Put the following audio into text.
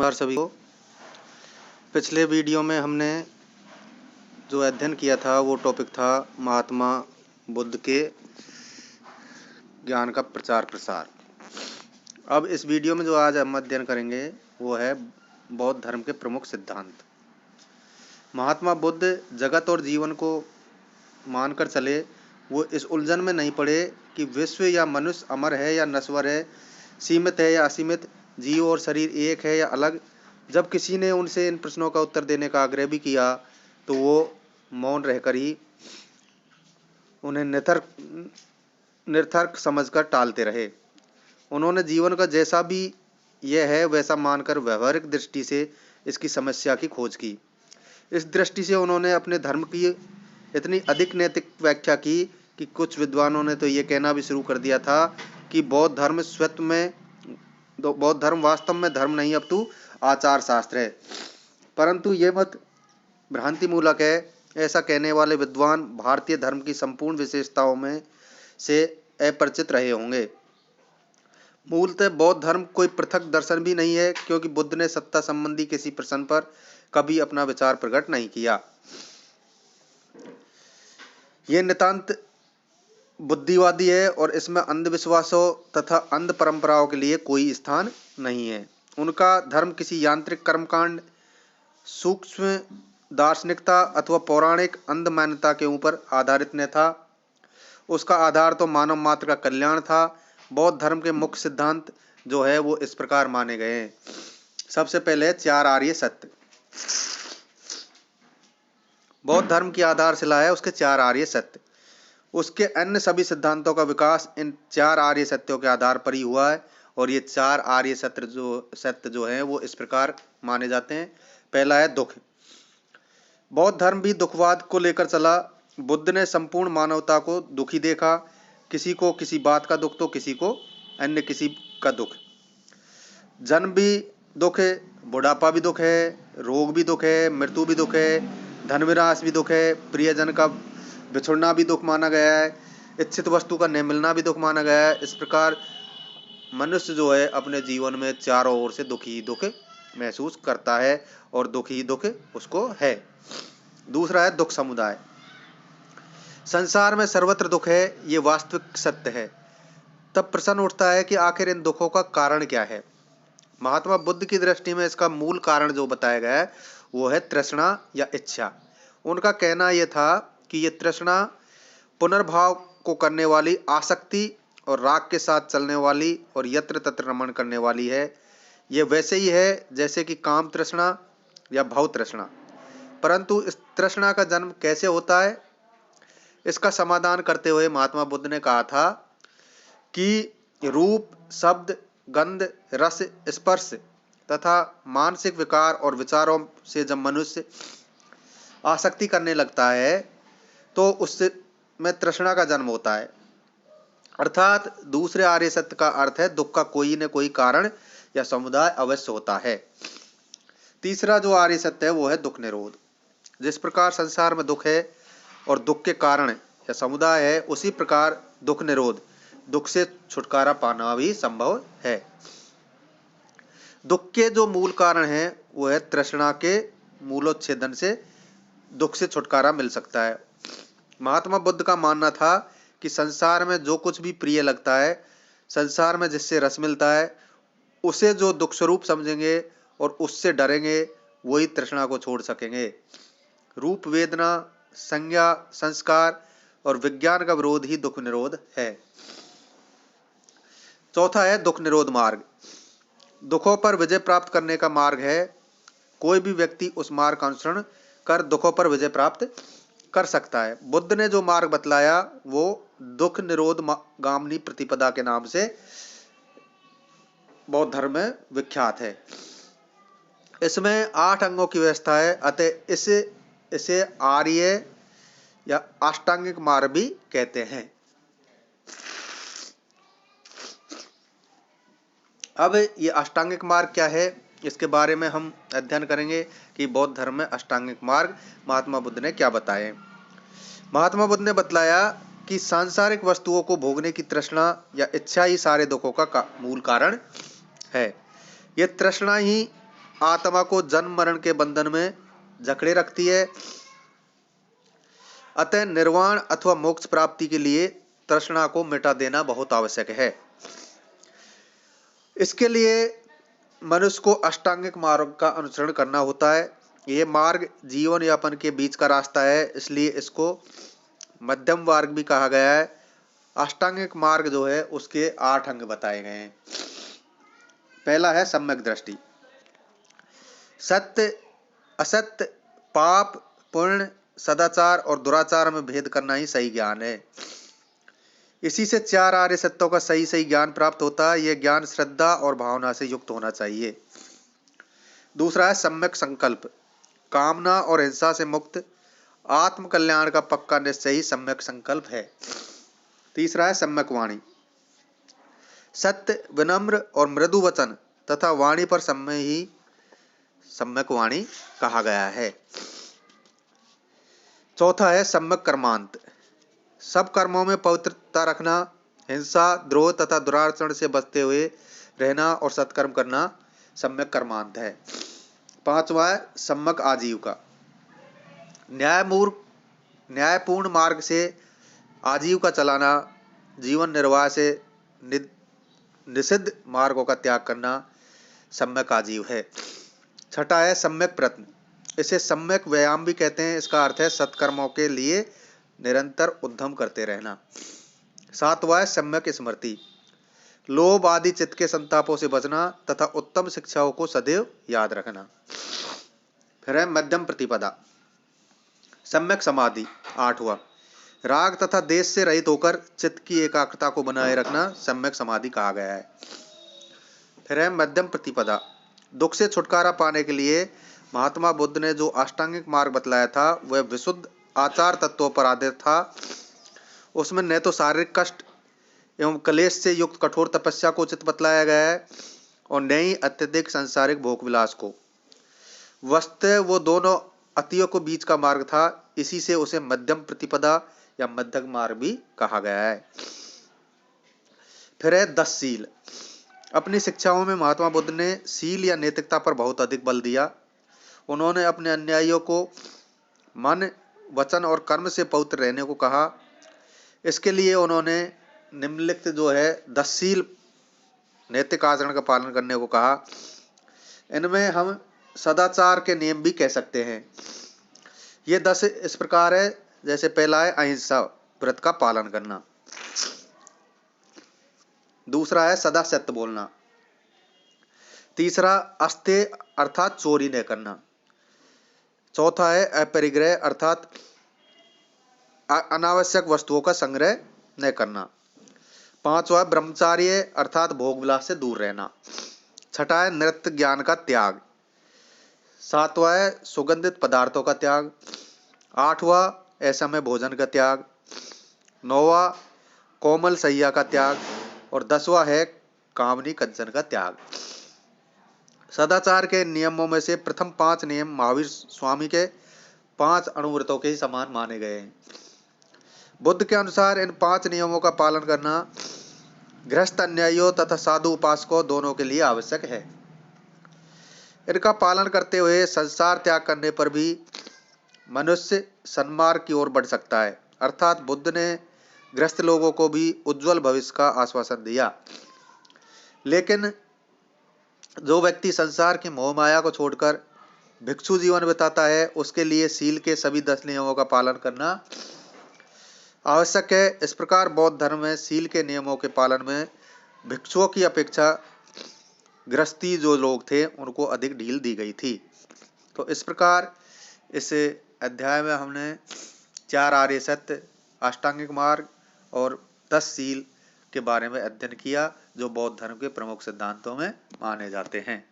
नमस्कार सभी को। पिछले वीडियो में हमने जो अध्ययन किया था वो टॉपिक था महात्मा बुद्ध के ज्ञान का प्रचार प्रसार। अब इस वीडियो में जो आज हम अध्ययन करेंगे वो है बौद्ध धर्म के प्रमुख सिद्धांत। महात्मा बुद्ध जगत और जीवन को मानकर चले, वो इस उलझन में नहीं पड़े कि विश्व या मनुष्य अमर है या नश्वर है, सीमित है या असीमित, जीव और शरीर एक है या अलग। जब किसी ने उनसे इन प्रश्नों का उत्तर देने का आग्रह भी किया तो वो मौन रहकर ही उन्हें निरर्थक समझकर टालते रहे। उन्होंने जीवन का जैसा भी यह है वैसा मानकर व्यवहारिक दृष्टि से इसकी समस्या की खोज की। इस दृष्टि से उन्होंने अपने धर्म की इतनी अधिक नैतिक व्याख्या की कि कुछ विद्वानों ने तो ये कहना भी शुरू कर दिया था कि बौद्ध धर्म वास्तव में धर्म नहीं अपितु आचार शास्त्र है। परंतु ये मत भ्रांति मूलक है। ऐसा कहने वाले विद्वान भारतीय धर्म की संपूर्ण विशेषताओं में से अपरिचित रहे होंगे। मूलतः बौद्ध धर्म कोई पृथक दर्शन भी नहीं है, क्योंकि बुद्ध ने सत्ता संबंधी किसी प्रश्न पर कभी अपना विचार प्रकट नहीं किया। ये नितांत बुद्धिवादी है और इसमें अंधविश्वासों तथा अंध परंपराओं के लिए कोई स्थान नहीं है। उनका धर्म किसी यांत्रिक कर्मकांड, सूक्ष्म दार्शनिकता अथवा पौराणिक अंध मान्यता के ऊपर आधारित न था। उसका आधार तो मानव मात्र का कल्याण था। बौद्ध धर्म के मुख्य सिद्धांत जो है वो इस प्रकार माने गए हैं। सबसे पहले 4 आर्य सत्य। बौद्ध धर्म की आधारशिला है उसके 4 आर्य सत्य। उसके अन्य सभी सिद्धांतों का विकास इन 4 आर्य सत्यों के आधार पर ही हुआ है। और ये 4 आर्य सत्य जो है वो इस प्रकार माने जाते हैं। पहला है दुख। बौद्ध धर्म भी दुखवाद को लेकर चला। बुद्ध ने संपूर्ण मानवता को दुखी देखा। किसी को किसी बात का दुख तो किसी को अन्य किसी का दुख। जन्म भी दुख है, बुढ़ापा भी दुख है, रोग भी दुख है, मृत्यु भी दुख है, धन विनाश भी दुख है, प्रियजन का बिछुड़ना भी दुख माना गया है, इच्छित वस्तु का न मिलना भी दुख माना गया है। इस प्रकार मनुष्य जो है अपने जीवन में चारों ओर से दुख ही दुख महसूस करता है और दुख ही दुख उसको है। दूसरा है दुख समुदाय। संसार में सर्वत्र दुख है, ये वास्तविक सत्य है। तब प्रश्न उठता है कि आखिर इन दुखों का कारण क्या है। महात्मा बुद्ध की दृष्टि में इसका मूल कारण जो बताया गया है वो है तृष्णा या इच्छा। उनका कहना यह था कि ये तृष्णा पुनर्भाव को करने वाली आसक्ति और राग के साथ चलने वाली और यत्र तत्र रमण करने वाली है। ये वैसे ही है जैसे कि काम तृष्णा या भव तृष्णा। परंतु इस तृष्णा का जन्म कैसे होता है, इसका समाधान करते हुए महात्मा बुद्ध ने कहा था कि रूप, शब्द, गंध, रस, स्पर्श तथा मानसिक विकार और विचारों से जब मनुष्य आसक्ति करने लगता है तो उससे में तृष्णा का जन्म होता है। अर्थात दूसरे आर्य सत्य का अर्थ है दुख का कोई न कोई कारण या समुदाय अवश्य होता है। तीसरा जो आर्य सत्य है वो है दुख निरोध। जिस प्रकार संसार में दुख है और दुख के कारण या समुदाय है, उसी प्रकार दुख निरोध, दुख से छुटकारा पाना भी संभव है। दुख के जो मूल कारण है वो है तृष्णा के मूलोच्छेदन से दुख से छुटकारा मिल सकता है। महात्मा बुद्ध का मानना था कि संसार में जो कुछ भी प्रिय लगता है, संसार में जिससे रस मिलता है, उसे जो दुख स्वरूप समझेंगे और उससे डरेंगे वही तृष्णा को छोड़ सकेंगे। रूप, वेदना, संज्ञा, संस्कार और विज्ञान का विरोध ही दुख निरोध है। चौथा है दुख निरोध मार्ग। दुखों पर विजय प्राप्त करने का मार्ग है। कोई भी व्यक्ति उस मार्ग का अनुसरण कर दुखों पर विजय प्राप्त कर सकता है। बुद्ध ने जो मार्ग बतलाया वो दुख निरोध गामिनी प्रतिपदा के नाम से बौद्ध धर्म में विख्यात है। इसमें 8 अंगों की व्यवस्था है, अतः इसे आर्य या अष्टांगिक मार्ग भी कहते हैं। अब ये अष्टांगिक मार्ग क्या है, इसके बारे में हम अध्ययन करेंगे कि बौद्ध धर्म में अष्टांगिक मार्ग महात्मा बुद्ध ने क्या बताए। महात्मा बुद्ध ने बतलाया कि सांसारिक वस्तुओं को भोगने की तृष्णा या इच्छा ही सारे दुखों का मूल कारण है। यह तृष्णा ही आत्मा को जन्म मरण के बंधन में जकड़े रखती है। अतः निर्वाण अथवा मोक्ष प्राप्ति के लिए तृष्णा को मिटा देना बहुत आवश्यक है। इसके लिए मनुष्य को अष्टांगिक मार्ग का अनुसरण करना होता है। ये मार्ग जीवन यापन के बीच का रास्ता है, इसलिए इसको मध्यम मार्ग भी कहा गया है। अष्टांगिक मार्ग जो है उसके 8 अंग बताए गए हैं। पहला है सम्यक दृष्टि। सत्य असत्य, पाप पुण्य, सदाचार और दुराचार में भेद करना ही सही ज्ञान है। इसी से 4 आर्य सत्यों का सही सही ज्ञान प्राप्त होता है। यह ज्ञान श्रद्धा और भावना से युक्त होना चाहिए। दूसरा है सम्यक संकल्प। कामना और हिंसा से मुक्त आत्म कल्याण का पक्का निश्चय ही सम्यक संकल्प है। तीसरा है सम्यक वाणी। सत्य, विनम्र और मृदु वचन तथा वाणी पर सम्य ही सम्यक वाणी कहा गया है। चौथा है सम्यक कर्मांत। सब कर्मों में पवित्रता रखना, हिंसा, द्रोह तथा दुराचरण से बचते हुए रहना और सत्कर्म करना सम्यक कर्मांत है। पांचवा है सम्यक आजीविका। न्यायपूर्ण मार्ग से आजीविका चलाना, जीवन निर्वाह से निषिद्ध मार्गों का त्याग करना सम्यक आजीव है। छठा है सम्यक प्रयत्न। इसे सम्यक व्यायाम भी कहते हैं। इसका अर्थ है सत्कर्मों के लिए निरंतर उद्यम करते रहना। सातवां है सम्यक स्मृति। लोभ आदि चित्त के संतापों से बचना तथा उत्तम शिक्षाओं को सदैव याद रखना। फिर है मध्यम प्रतिपदा। सम्यक समाधि। आठवां राग तथा देश से रहित होकर चित्त की एकाग्रता को बनाए रखना सम्यक समाधि कहा गया है। फिर है मध्यम प्रतिपदा। दुख से छुटकारा पाने के लिए महात्मा बुद्ध ने जो अष्टांगिक मार्ग बतलाया था वह विशुद्ध आचार तत्वों पर आधारित था। उसमें न तो शारीरिक कष्ट एवं क्लेश से युक्त कठोर तपस्या को उचित बतलाया गया है और न ही अत्यधिक सांसारिक भोग विलास को। वस्तुतः वो दोनों अतियों के बीच का मार्ग था। इसी से उसे मध्यम प्रतिपदा या मध्यम मार्ग भी कहा गया है। फिर है 10 शील। अपनी शिक्षाओं में महात्मा बुद्ध ने शील या नैतिकता पर बहुत अधिक बल दिया। उन्होंने अपने अनुयायियों को मन, वचन और कर्म से पवित्र रहने को कहा। इसके लिए उन्होंने निम्नलिखित जो है 10 शील नैतिक आचरण का पालन करने को कहा। इनमें हम सदाचार के नियम भी कह सकते हैं। ये 10 इस प्रकार है। जैसे पहला है अहिंसा, व्रत का पालन करना। दूसरा है सदा सत्य बोलना। तीसरा अस्तेय अर्थात चोरी न करना। चौथा है अपरिग्रह अर्थात अनावश्यक वस्तुओं का संग्रह न करना। पांचवा ब्रह्मचार्य अर्थात भोग विलास से दूर रहना। छठा है नृत्य ज्ञान का त्याग। सातवां है सुगंधित पदार्थों का त्याग। आठवां असमय भोजन का त्याग। नौवां कोमल शैया का त्याग और 10वां है कामनी कंचन का त्याग। सदाचार के नियमों में से प्रथम 5 नियम महावीर स्वामी के 5 अणुव्रतों के ही समान माने गए हैं। बुद्ध के अनुसार इन 5 नियमों का पालन करना गृहस्थ अन्यायियों तथा साधु उपासकों दोनों के लिए आवश्यक है। इनका पालन करते हुए संसार त्याग करने पर भी मनुष्य सन्मार्ग की ओर बढ़ सकता है। अर्थात बुद्ध ने गृहस्थ लोगों को भी उज्जवल भविष्य का आश्वासन दिया। लेकिन जो व्यक्ति संसार की मोह माया को छोड़कर भिक्षु जीवन बिताता है उसके लिए शील के सभी 10 नियमों का पालन करना आवश्यक है। इस प्रकार बौद्ध धर्म में शील के नियमों के पालन में भिक्षुओं की अपेक्षा गृहस्थी जो लोग थे उनको अधिक ढील दी गई थी। तो इस प्रकार इस अध्याय में हमने 4 आर्य सत्य, अष्टांगिक मार्ग और 10 शील के बारे में अध्ययन किया जो बौद्ध धर्म के प्रमुख सिद्धांतों में माने जाते हैं।